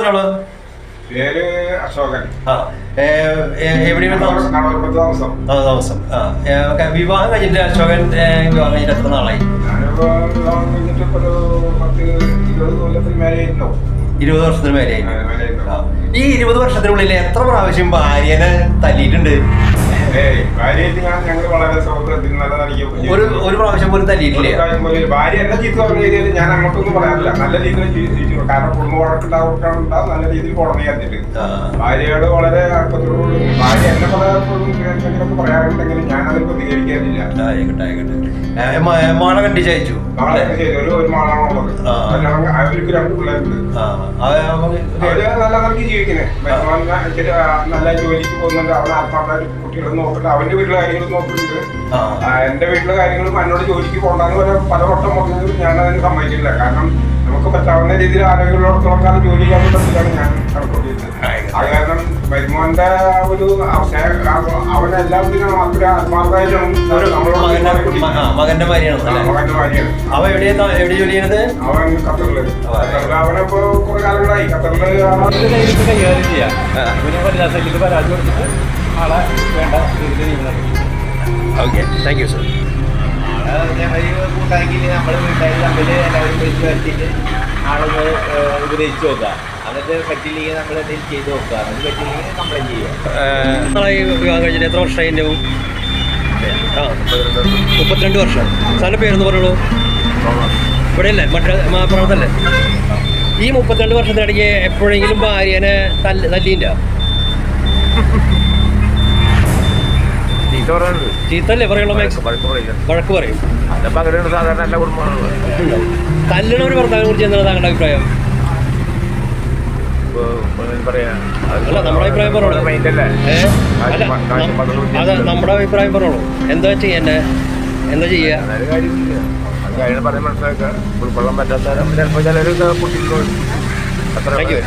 പറഞ്ഞോളൂ. പേര് അശോകൻ. എവിടെയാണ് താമസം? വിവാഹം കഴിഞ്ഞിട്ട് അശോകൻ വിവാഹം കഴിഞ്ഞിട്ട് എത്ര നാളായി? ഞാനിപ്പോ വിവാഹം കഴിഞ്ഞിട്ട് ഇപ്പൊ ഒരു 10-20 കൊല്ലത്തിൽ മേലെയായിട്ടുണ്ടോ. 20 വർഷത്തിന് മേലെയായി. ഈ 20 വർഷത്തിനുള്ളിൽ എത്ര പ്രാവശ്യം ഭാര്യനെ തല്ലിയിട്ടുണ്ട്? ഞങ്ങൾ വളരെ സൗഹൃദത്തിൽ നല്ല ഒരു പ്രാവശ്യം പോലും തല്ലിയിട്ടില്ലേ? ഭാര്യ എന്നെ ചീത്ത പറഞ്ഞു കഴിഞ്ഞാൽ ഞാൻ അങ്ങോട്ടൊന്നും പറയാറില്ല. നല്ല രീതിയിൽ ജീവിച്ചു. കാരണം കുടുംബ വഴക്കുണ്ടാവും, നല്ല രീതിയിൽ പോകണം ചേർത്തിട്ട് ഭാര്യയോട് വളരെ അടുപ്പത്തോടുകൂടി. ഭാര്യ എന്നെ എന്തെങ്കിലുമൊക്കെ പറയാറുണ്ടെങ്കിലും ഞാൻ അതിൽ പ്രതികരിക്കാറില്ല. മാള കെട്ടിച്ചയച്ചു. ഒരു മാളാണുള്ളത്. അവർക്ക് 2 പിള്ളേരുണ്ട്. അവര് നല്ല നിലയ്ക്ക് ജീവിക്കുന്നത്. നല്ല ജോലിക്ക് പോകുന്നുണ്ട്. അവൻ ആത്മാർത്ഥമായിട്ട് കുട്ടികളെ നോക്കിട്ട് അവന്റെ വീട്ടിലെ കാര്യങ്ങൾ നോക്കുന്നുണ്ട്. എന്റെ വീട്ടിലെ കാര്യങ്ങളും എന്നോട് ജോലിക്ക് പോകണ്ടെന്ന് വരെ പലവട്ടം പറഞ്ഞത് ഞാൻ അതിന് സമ്മതിക്കില്ല. കാരണം നമുക്ക് പറ്റാവുന്ന രീതിയിൽ ആരോഗ്യമുള്ളിടത്തോളം കാലം ജോലി ചെയ്യാൻ പറ്റില്ലാണ് ഞാൻ കണക്കൂട്ട് ചെയ്യുന്നത്. അത് കാരണം വരുമോന്റെ ഒരു അവൻ എല്ലാത്തിനും അത്ര ആത്മാർത്ഥമായിട്ടാണ് മകന്റെ ഭാര്യയാണ്. അവൻ എവിടെ ജോലി ചെയ്യുന്നത്? അവൻ ഖത്തറില്. അവനിപ്പോ കുറെ കാലങ്ങളായി ഖത്തറില്. Okay, thank you sir. കൂട്ടാക്കിയിട്ട് നമ്മൾ വീട്ടുകാർ തമ്മിൽ എല്ലാവരും വിളിച്ച് വരുത്തിയിട്ട് ആളൊന്ന് ഉപദേശിച്ച് നോക്കുക. എന്നിട്ട് പറ്റില്ലെങ്കിൽ നമ്മൾ എന്തെങ്കിലും ചെയ്ത് നോക്കുക. അത് പറ്റില്ലെങ്കിൽ കംപ്ലൈൻറ്റ് ചെയ്യുക. വിവാഹം കഴിഞ്ഞിട്ട് എത്ര വർഷമായി? 32 വർഷം. സാറിൻ്റെ പേരെന്ന് പറയുള്ളൂ. ഇവിടെ അല്ലേ? മാപ്രാമത്തല്ലേ? ഈ 32 വർഷത്തിനിടയ്ക്ക് എപ്പോഴെങ്കിലും ഭാര്യനെ തല്ലിയില്ല? ചീത്തല്ലേ പറയുള്ളൂ? വഴക്ക് പറയും. തല്ലണ ഒരു ഭർത്താവിനെ കുറിച്ച് എന്താണ് താങ്കളുടെ അഭിപ്രായം? അല്ല, നമ്മുടെ അഭിപ്രായം പറഞ്ഞോളൂ. അല്ല, നമ്മുടെ അഭിപ്രായം പറഞ്ഞോളൂ. എന്താ ചെയ്യണ്ടേ? എന്താ ചെയ്യുക? മനസ്സിലാക്കുക. ഉൾക്കൊള്ളാൻ പറ്റാത്ത ചിലപ്പോൾ ചിലർ കുട്ടികളോട്. Thank you.